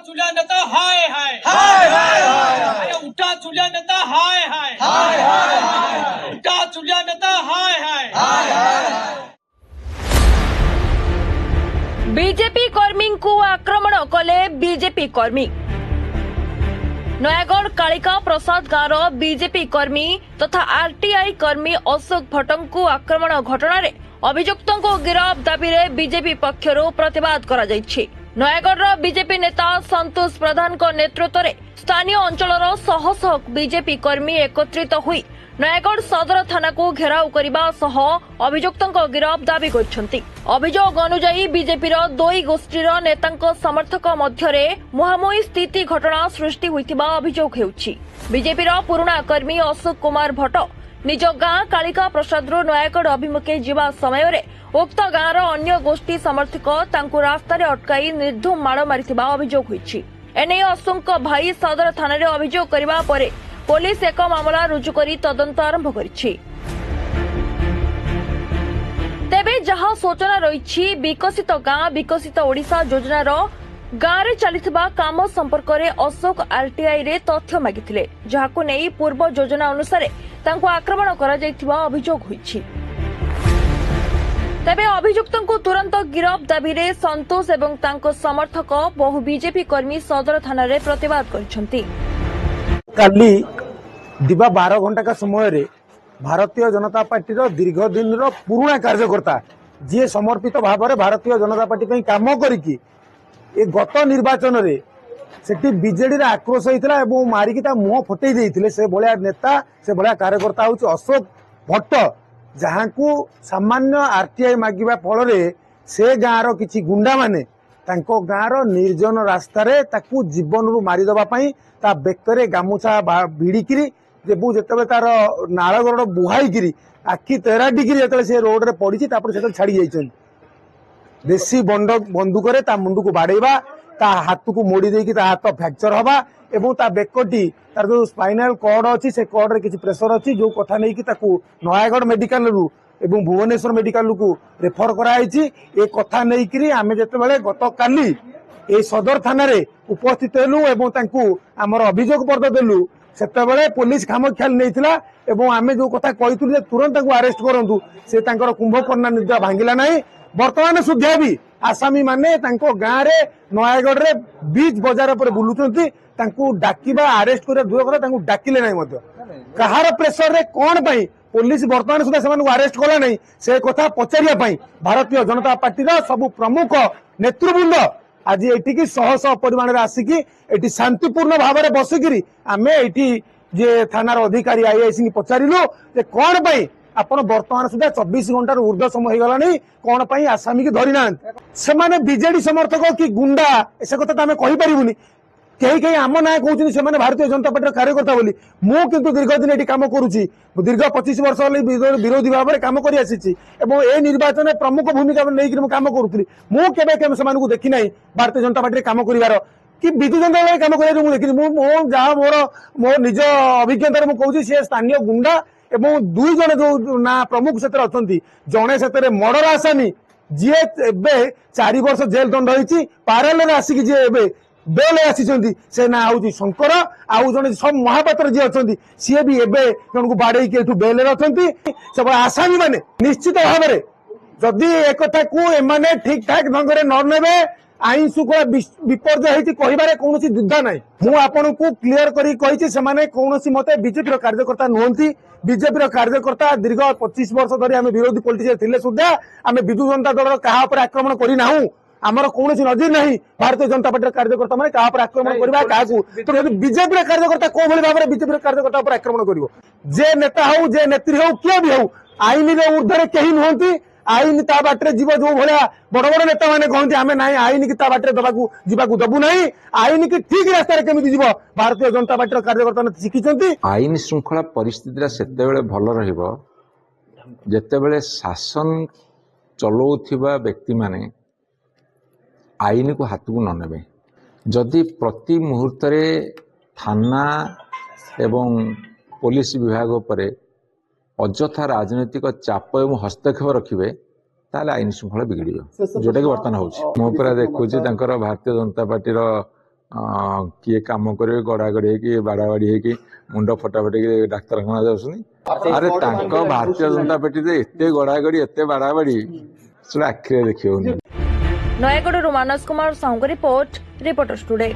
चुल्या नेता हाय हाय हाय हाय हाय उठा चुल्या नेता हाय हाय हाय हाय उठा चुल्या नेता हाय हाय हाय हाय। बीजेपी कर्मी को आक्रमण कले बीजेपी कर्मी। नयागढ़ कालिका प्रसाद गांव बीजेपी कर्मी तथा आरटीआई कर्मी अशोक भट्टों को आक्रमण घटना अभियुक्तों को गिरफ्त दाबी रे बीजेपी पक्षर प्रतिवाद करा जायछि। नयागढ़ बीजेपी नेता संतोष प्रधान को नेतृत्व में स्थानीय अंचल शह शह बीजेपी कर्मी एकत्रित हुई नयागढ़ सदर थाना को घेराव करने सह अभियुक्तों को गिरफ्त दाबी करछन्ति। अभियोग अनुसार बीजेपी दुई गोष्ठीर नेता समर्थक मध्य मुहांमुही स्थिति घटना सृष्टि होइतिबा अभियोग हेउछि। बीजेपी पुराणा कर्मी अशोक कुमार भट्ट निज गां कालिका प्रसाद नयागढ़ अभिमुखे जीवा समय उक्त गांर अन्य गोष्ठी समर्थक तांकु रास्तार अटकाई निर्धूम माड़ मारिथिबा अभियोग होइछि। एने अशोक भाई सदर थाना अभियोग करबा परे पुलिस एक मामला रुजु करी तदंत आरंभ करिछि। तेबे जहां सूचना रही विकसित गां विकसित ओडिशा योजनार गांव रे चलिथिबा काम संपर्क में अशोक आरटीआई रे तथ्य मागिथिले, जहाकु नेई पूर्व योजना अनुसार तांको आक्रमण करा जायथिबा अभियोग होइछि। तेबे अभियुक्तों को तुरंत गिरफ्त दाबी रे संतोष एवं तांको समर्थक बहु बीजेपी कर्मी सदर थाना रे प्रतिवाद करिसंती। काली दिबा 12 घंटा का समय रे भारतीय जनता पार्टी दीर्घ दिन पुराणा कार्यकर्ता जी समर्पित भाव में भारतीय जनता पार्टी काम करिकी ए गत निर्वाचन रे सेठी बीजेडी रे आक्रोश होइतिला एवं मारिकी ता मुंह फटेई देइथिले। से भलिया नेता से भलिया कार्यकर्ता होउछ अशोक भट्ट, जहां को सामान्य आरटीआई मागिबा फल रे से गाँव किछि गुंडा माने तांको गाँव निर्जन रास्ता रे ताकू जीवन रु मारी दबा पई ता बेकरे गामुछा भिड़िकी जेतबे तार नालगड़ बुहाईकि आखि तेराटिकी जो से रोड रे पड़ी से छाड़ी जाइछन देशी बंदूक रे ता मुंडू को बाड़ेबा ता हाथ को मोड़ी देकी ता हाथ फ्रैक्चर हवा एवं ता बेकटी तार जो स्पाइनल कॉर्ड अच्छी से कॉर्ड रे किछि प्रेशर अच्छी जो कथा नहीं कि ताकू नयागढ़ मेडिकल रु एवं भुवनेश्वर मेडिकल को रेफर कराई। ए कथा नहीं कि आमे जेतेबेले गत काली ए सदर थाना रे उपस्थित हेलु एवं तांकू आमर अभियोग पर्द देलु सेतेबेले पुलिस खाम ख्याल नैथिला एवं आमे जो कथा कहितु जे तुरंत तांकू अरेस्ट करंतु से तांकर कुंभकर्णा निद्रा भांगिला नाही। वर्तमान सुधा भी आसामी माने तांको गाँ रे नयागढ़ रे बीच बाजार पर बुलुचंती तांकू डाकिबा अरेस्ट करे दूर करे तांकू डाकिले नाही मध्य कहार प्रेशर रे कोन पई पुलिस वर्तमान सुधा सेमानकु अरेस्ट कला नहीं से कथा पचारिया पई भारतीय जनता पार्टी रा सब प्रमुख नेतृवृंद आज एटिकी शह शह परिमाण रे आसिकी एटी शांतिपूर्ण भाव में बसिकी आमे एटी जे थानार अधिकारी आईआईसी की पचारिलु जे कोन पई आपण वर्तमान सुधा 24 घंटा ऊर्ध्व समय होगलानी कौन पाई आसामी की धरी ना से माने बीजेडी समर्थक कि गुंडा ऐसा कथा तो आम कहीपरूनी कहीं कहीं आम ना कहते से भारतीय जनता पार्टी कार्यकर्ता बोली मु किंतु दीर्घ दिन ये कम करुच्ची दीर्घ 25 वर्ष विरोधी भाव में कम कर निर्वाचन में प्रमुख भूमिका नहीं कम करुली मु देखी ना भारतीय जनता पार्टी कम कर कि विजु जनता दल कम कर देखी जहाँ मोर निज अभिज्ञता मुझे सी स्थानीय गुंडा एवं दुई जन जो ना प्रमुख से जड़े से मर्डर आसामी जी 4 वर्ष जेल दंड होती पाराल आसिक जी बेल आसी से ना हूँ शंकर आउ जन सब महापात्र जी अच्छा सी भी एवं जन को बाड़े बेल अच्छा सब आसामी माने निश्चित भाव में जदि एक को एमाने ठीक ठाक ढंग से न नेबे आईन श्रृंखला विपर्य होती कह कौन द्विधा ना मुझे क्लीयर कर कौन मत बीजेपी कार्यकर्ता नुहति बीजेपी कार्यकर्ता दीर्घ 25 वर्ष धरी आम विरोधी पॉलिटिक्स थिले सुधा आम विजु जनता दल क्या आक्रमण करना आमर कौन नजर ना भारतीय जनता पार्टी कार्यकर्ता मैंने क्या आक्रमण करवा क्या बीजेपी कार्यकर्ता कौ भाव में बीजेपी कार्यकर्ता आक्रमण कर जे नेता हो जे नेत्री हो किए भी हो आईन ऊर्धे कहीं नुहति आईन ता बाटे जीव जो भाया बड़ बड़ नेता मैंने कहते आम ना आईन की बाटे जीवाक दबू ना आईन की ठीक रास्तार केमी जीव भारतीय जनता पार्टी कार्यकर्ता शिखी आईन श्रृंखला परिस्थिति सेतेबेले भल रहिबो जेतेबेले शासन चलाउथिबा व्यक्ति माने आईन को हाथ को न नेबे जदि प्रति मुहूर्त थाना एवं पुलिस विभाग उपरे अଯଥା राजनैतिक चाप एवं हस्तक्षेप रखिए ताले आईन श्रृंखला बिगड़ जोटा कि बर्तमान हो देखुची भारतीय जनता पार्टी किए काम करे गड़ागड़ी कि बाड़ाबाड़ी होगी मुंड फटाफटी डाक्तखाना जाऊँ अरे भारतीय जनता पार्टी एत गड़ागड़ी एत बाड़ाबाड़ी से आखिरे देखिए Nayagarh Manas Kumar Sahu report reporters today.